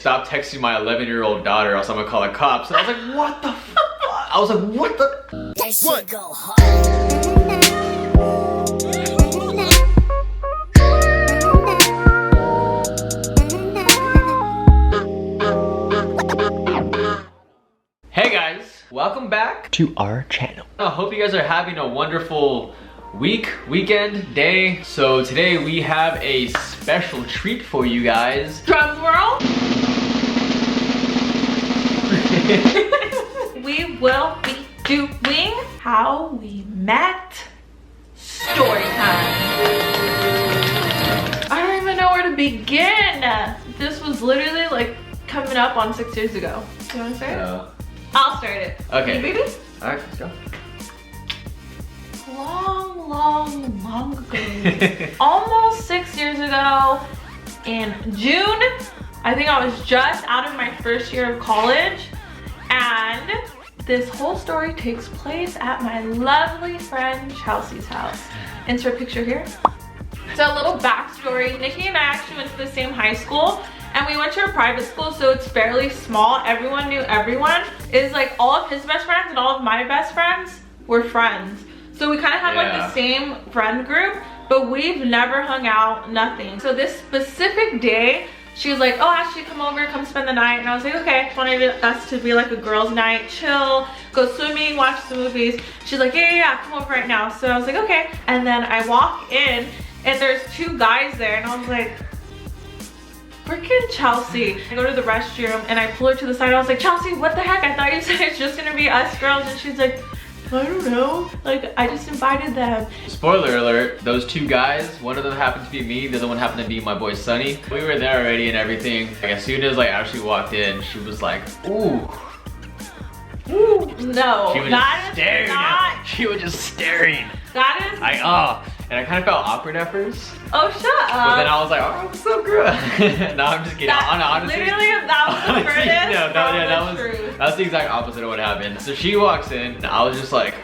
stop texting my 11-year-old daughter, else I'm gonna call the cops. And I was like, what the fuck? I was like, what the? That shit go hard. Hey guys, welcome back to our channel. I hope you guys are having a wonderful weekend, day. So today we have a special treat for you guys. Drum roll. We will be doing how we met story time. I don't even know where to begin. This was literally like coming up on 6 years ago. You want to start it? I'll start it. Okay. You, baby? All right, let's go. Long ago. Almost 6 years ago in June. I think I was just out of my first year of college, and this whole story takes place at my lovely friend Chelsea's house. Insert picture here. So a little backstory, Nikki and I actually went to the same high school, and we went to a private school, so it's fairly small. Everyone knew everyone. It's like all of his best friends and all of my best friends were friends. So we kind of had like the same friend group, but we've never hung out, nothing. So this specific day, she was like, oh, Ashley, come over, come spend the night. And I was like, okay. I wanted us to be like a girls' night, chill, go swimming, watch some movies. She's like, yeah, come over right now. So I was like, okay. And then I walk in, and there's two guys there, and I was like, freaking Chelsea. I go to the restroom, and I pull her to the side. I was like, Chelsea, what the heck? I thought you said it's just gonna be us girls. And she's like, I don't know, like I just invited them. Spoiler alert, those two guys, one of them happened to be me, the other one happened to be my boy Sunny. We were there already and everything. Like as soon as like Ashley walked in, she was like, ooh. Ooh, no, She was that just staring is not. She was just staring. That is. And I kind of felt awkward at first. Oh, shut up. But then I was like, oh, what's up, girl? No, I'm just kidding. Honestly, literally, that was the furthest from the truth. That's the exact opposite of what happened. So she walks in, and I was like,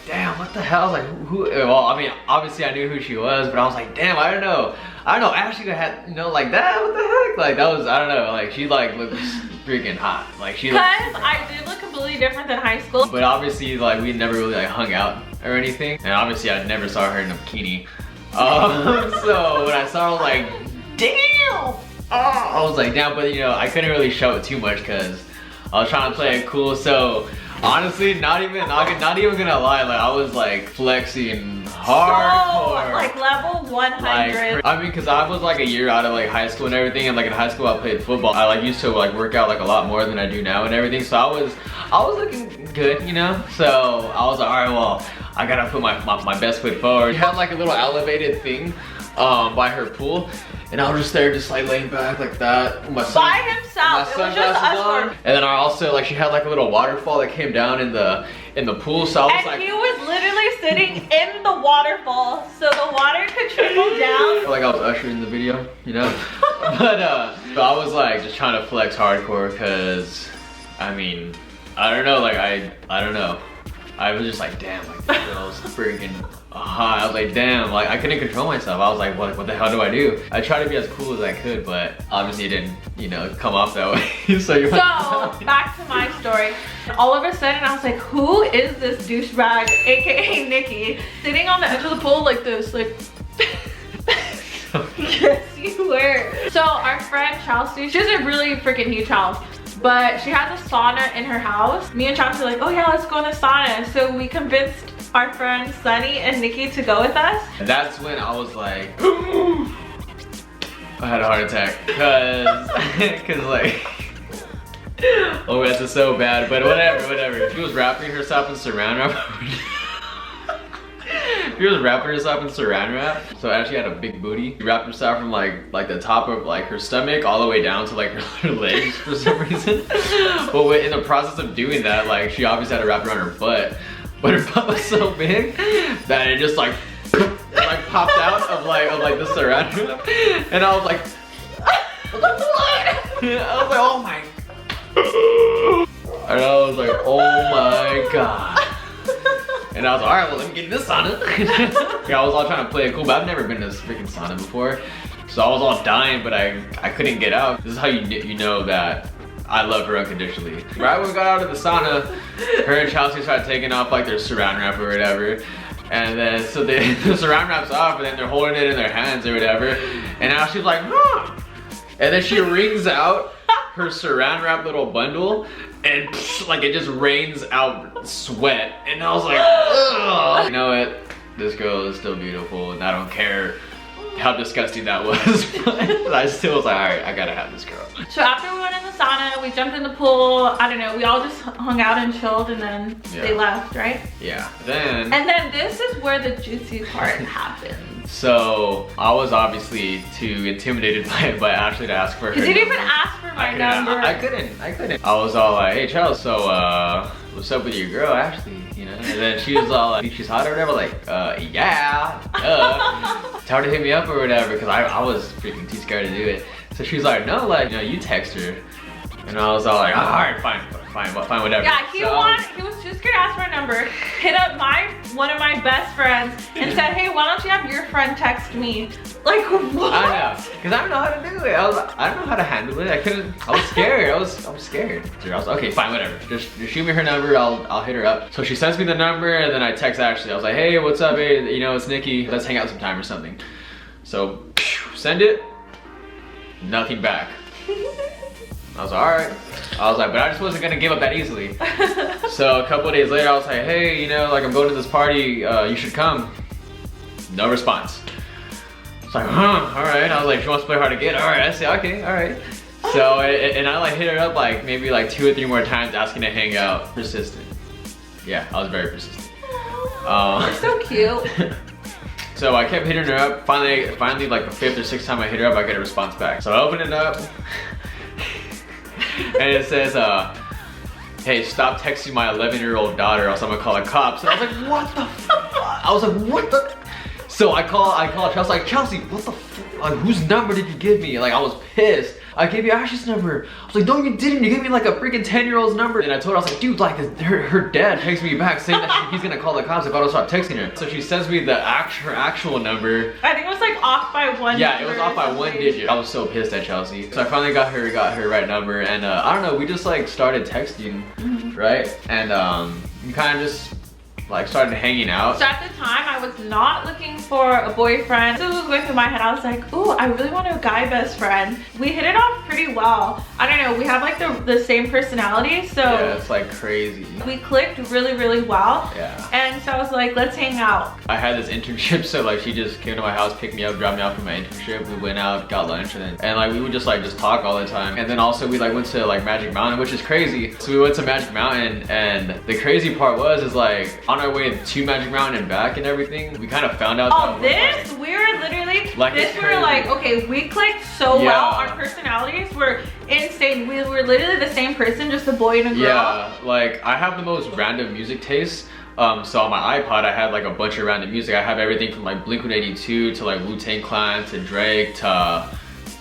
damn, what the hell? I was like, who? Well, I mean, obviously I knew who she was, but I was like, damn, I don't know. Ashley had, like that. What the heck? Like that was, I don't know. Like she like looked freaking hot. Like she. Because I did look completely different than high school. But obviously, like we never really like hung out or anything, and obviously I never saw her in a bikini. So when I saw her, I was like, damn. I was like, damn, but you know, I couldn't really show it too much because I was trying to play it cool. So honestly, not even gonna lie, like I was like flexing hardcore. So, like level 100. Like, I mean, cause I was like a year out of like high school and everything, and like in high school I played football. I like used to like work out like a lot more than I do now and everything. So I was looking good, you know. So I was like, all right, well, I gotta put my best foot forward. She had like a little elevated thing by her pool. And I was just there, just like laying back like that. With my by himself. It was just us four. And then I also like she had like a little waterfall that came down in the pool. So I was like, he was literally sitting in the waterfall, so the water could trickle down. Like I was ushering the video, you know. But I was like just trying to flex hardcore because I mean I don't know, like I don't know. I was just like, damn, like this girl's freaking hot. I was like, damn, like I couldn't control myself. I was like, what the hell do I do? I tried to be as cool as I could, but obviously it didn't, you know, come off that way. So back to my story. All of a sudden I was like, who is this douchebag, aka Nikki, sitting on the edge of the pool like this, like yes you were. So our friend Chelsea, she's a really freaking huge house, but she has a sauna in her house. Me and Chelsea were like, oh yeah, let's go in the sauna. So we convinced our friends Sunny and Nikki to go with us. And that's when I was like, I had a heart attack cause like, oh this is so bad, but whatever. She was wrapping herself in saran wrap. She was wrapping herself in saran wrap. So Ashley had a big booty. She wrapped herself from like the top of like her stomach all the way down to like her legs for some reason. But in the process of doing that, like she obviously had to wrap around her butt. But her butt was so big that it just like popped out of like the saran wrap. And I was like, I was like, oh my. And I was like, oh my god. And I was like, all right, well, let me get this sauna. Yeah, I was all trying to play it cool, but I've never been to this freaking sauna before. So I was all dying, but I couldn't get out. This is how you know that I love her unconditionally. Right when we got out of the sauna, her and Chelsea started taking off like their saran wrap or whatever. And then, so the saran wrap's off, and then they're holding it in their hands or whatever. And now she's like, huh. And then she wrings out her saran wrap little bundle, and like it just rains out sweat. And I was like, ugh. You know what? This girl is still beautiful, and I don't care how disgusting that was. But I still was like, all right, I gotta have this girl. So after we went in the sauna, we jumped in the pool. I don't know, we all just hung out and chilled, and then they left, right? Yeah. Then. And then this is where the juicy part happens. So I was obviously too intimidated by Ashley to ask for her. You didn't number. even ask for my number. I couldn't. I was all like, hey Charles, so what's up with your girl Ashley? You know? And then she was all like, think she's hot or whatever? Like, yeah, tell her to hit me up or whatever, because I was freaking too scared to do it. So she was like, no, like, you know, you text her. And I was all like, all right, fine, whatever. Yeah, he was too scared to ask for a number, hit up one of my best friends and said, hey, why don't you have your friend text me? Like, what? I know, because I don't know how to do it. I don't know how to handle it. I was scared. I was scared. So I was like, okay, fine, whatever. Just shoot me her number, I'll hit her up. So she sends me the number, and then I text Ashley. I was like, hey, what's up, hey, you know, it's Nikki. Let's hang out sometime or something. So send it, nothing back. I was like, all right. I was like, but I just wasn't gonna give up that easily. So a couple of days later, I was like, hey, you know, like I'm going to this party, you should come. No response. It's like, huh, all right. I was like, she wants to play hard to get. All right, I say, okay, all right. So, and I like hit her up like maybe like 2 or 3 more times asking to hang out. Persistent. Yeah, I was very persistent. You're so cute. So I kept hitting her up. Finally, like the 5th or 6th time I hit her up, I get a response back. So I open it up. And it says, hey, stop texting my 11-year-old daughter, or else I'm gonna call the cops. And I was like, what the fuck? I was like, what the? So I call Chelsea. I was like, Chelsea, what the fuck? Like, whose number did you give me? Like, I was pissed. I gave you Ashley's number. I was like, no, you didn't. You gave me like a freaking 10-year-old's number. And I told her, I was like, dude, like her dad texted me back saying that he's gonna call the cops if I don't stop texting her. So she sends me her actual number. I think it was like off by 1 Yeah, it was off by 1 digit. I was so pissed at Chelsea. So I finally got her right number, and I don't know, we just like started texting, right? And we kind of just like started hanging out. So at the time, I was not looking for a boyfriend. This was going through my head. I was like, ooh, I really want a guy best friend. We hit it off pretty well. I don't know, we have like the same personality, so yeah, it's like crazy. We clicked really, really well. Yeah. And so I was like, let's hang out. I had this internship, so like she just came to my house, picked me up, dropped me off from my internship. We went out, got lunch, and like we would just talk all the time. And then also we like went to like Magic Mountain, which is crazy. So we went to Magic Mountain, and the crazy part is like on our way to Magic Mountain and back and everything, we kind of found out that we were literally like, we were like, okay, we clicked so well. Our personalities were insane. We were literally the same person, just a boy and a girl. Yeah, like I have the most random music tastes. So on my iPod, I had like a bunch of random music. I have everything from like Blink-182 to like Wu-Tang Clan to Drake to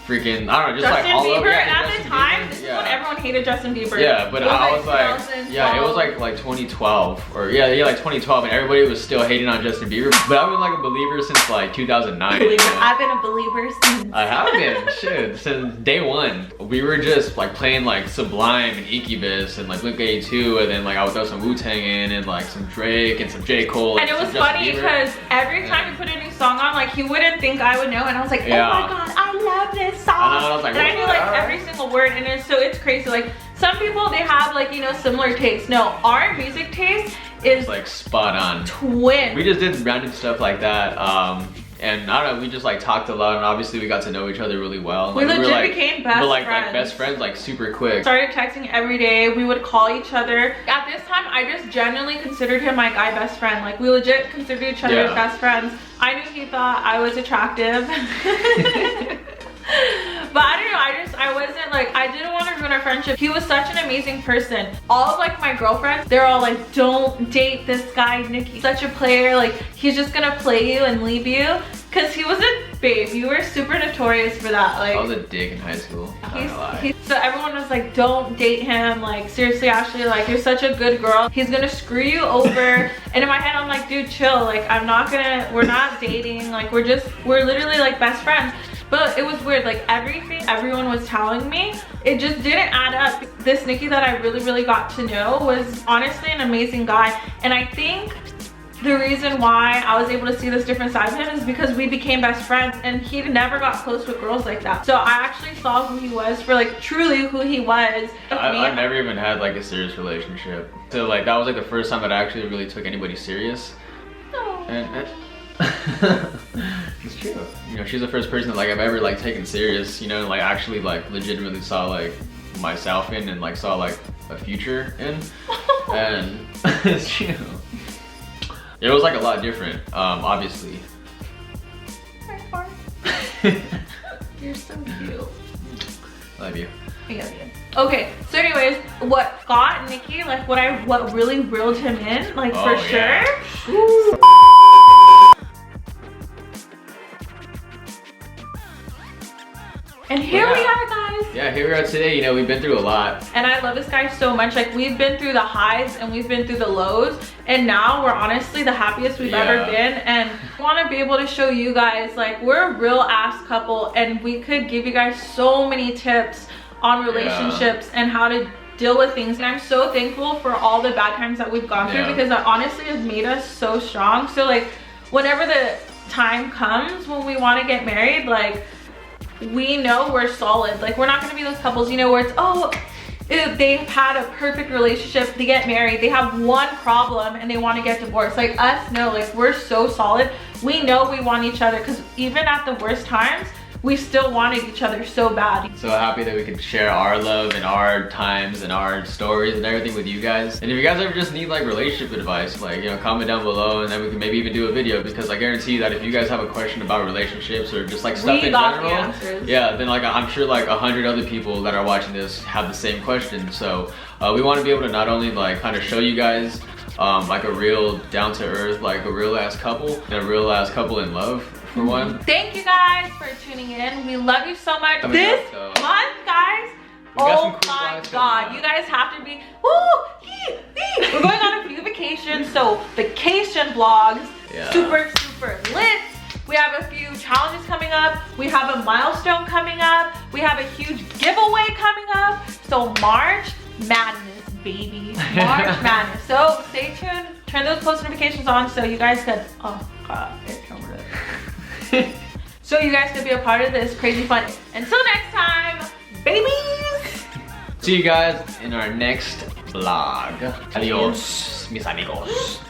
freaking, I don't know, just Justin like all Bieber. over. At Justin the time, Bieber. this is when everyone hated Justin Bieber. Yeah, but I was like, yeah, it was like 2012 or yeah, like 2012, and everybody was still hating on Justin Bieber. But I've been like a believer since like 2009. You know? I've been a believer since. I have been, shit, since day one. We were just like playing like Sublime and Incubus and like Blink-182, and then like I would throw some Wu-Tang in and like some Drake and some J. Cole. And it was funny because every time we put a new song on, like he wouldn't think I would know, and I was like, oh my god, I love this song. I was like, and I knew like every single word, and it's crazy. Like some people, they have like, you know, similar tastes. No, our music taste is like spot on. Twin. We just did random stuff like that. And I don't know, we just like talked a lot, and obviously we got to know each other really well. We like, legit became best friends. like best friends like super quick. Started texting every day. We would call each other. At this time, I just genuinely considered him my guy best friend. Like we legit considered each other as best friends. I knew he thought I was attractive. But I don't know, I wasn't like, I didn't want to ruin our friendship. He was such an amazing person. All of like my girlfriends, they're all like, don't date this guy, Nikki. Such a player, like he's just gonna play you and leave you. Cause he was a babe, you were super notorious for that. Like I was a dick in high school, not gonna lie. So everyone was like, don't date him. Like seriously, Ashley, like you're such a good girl. He's gonna screw you over. And in my head, I'm like, dude, chill. Like we're not dating. Like we're literally like best friends. But it was weird, like everything everyone was telling me, it just didn't add up. This Nicky that I really got to know was honestly an amazing guy. And I think the reason why I was able to see this different side of him is because we became best friends, and he never got close with girls like that. So I actually saw who he was for like truly who he was. I never even had like a serious relationship. So like that was like the first time that I actually really took anybody serious. Oh. And it's true. You know, she's the first person that like I've ever like taken serious, you know, like actually like legitimately saw like myself in and like saw like a future in. And it's true. It was like a lot different, obviously. You're so cute. Love you. I love you. Okay, so anyways, what got Nicky, like what really reeled him in, like for yeah. sure. Ooh. And here we are, guys. Yeah, here we are today. You know, we've been through a lot. And I love this guy so much. Like, we've been through the highs and we've been through the lows. And now we're honestly the happiest we've ever been. And I want to be able to show you guys, like, we're a real ass couple. And we could give you guys so many tips on relationships and how to deal with things. And I'm so thankful for all the bad times that we've gone through, because it honestly has made us so strong. So, like, whenever the time comes when we want to get married, like, we know we're solid. Like, we're not gonna be those couples, you know, where it's, oh, they've had a perfect relationship, they get married, they have one problem and they want to get divorced. Like us, no, like we're so solid. We know we want each other, because even at the worst times, we still wanted each other so bad. So happy that we could share our love and our times and our stories and everything with you guys. And if you guys ever just need like relationship advice, like, you know, comment down below and then we can maybe even do a video, because I guarantee you that if you guys have a question about relationships or just like stuff in general, yeah, then like I'm sure like 100 other people that are watching this have the same question. So we want to be able to not only like kind of show you guys like a real down to earth, like a real ass couple and a real ass couple in love. For one. Thank you guys for tuning in. We love you so much. This month, guys, oh my god, you guys have to be, we're going on a few vacations, so vacation vlogs, super lit. We have a few challenges coming up. We have a milestone coming up. We have a huge giveaway coming up. So March Madness, baby. March Madness. So stay tuned. Turn those post notifications on so you guys can, oh god, so you guys could be a part of this crazy fun. Until next time, babies! See you guys in our next vlog. Adios, mis amigos.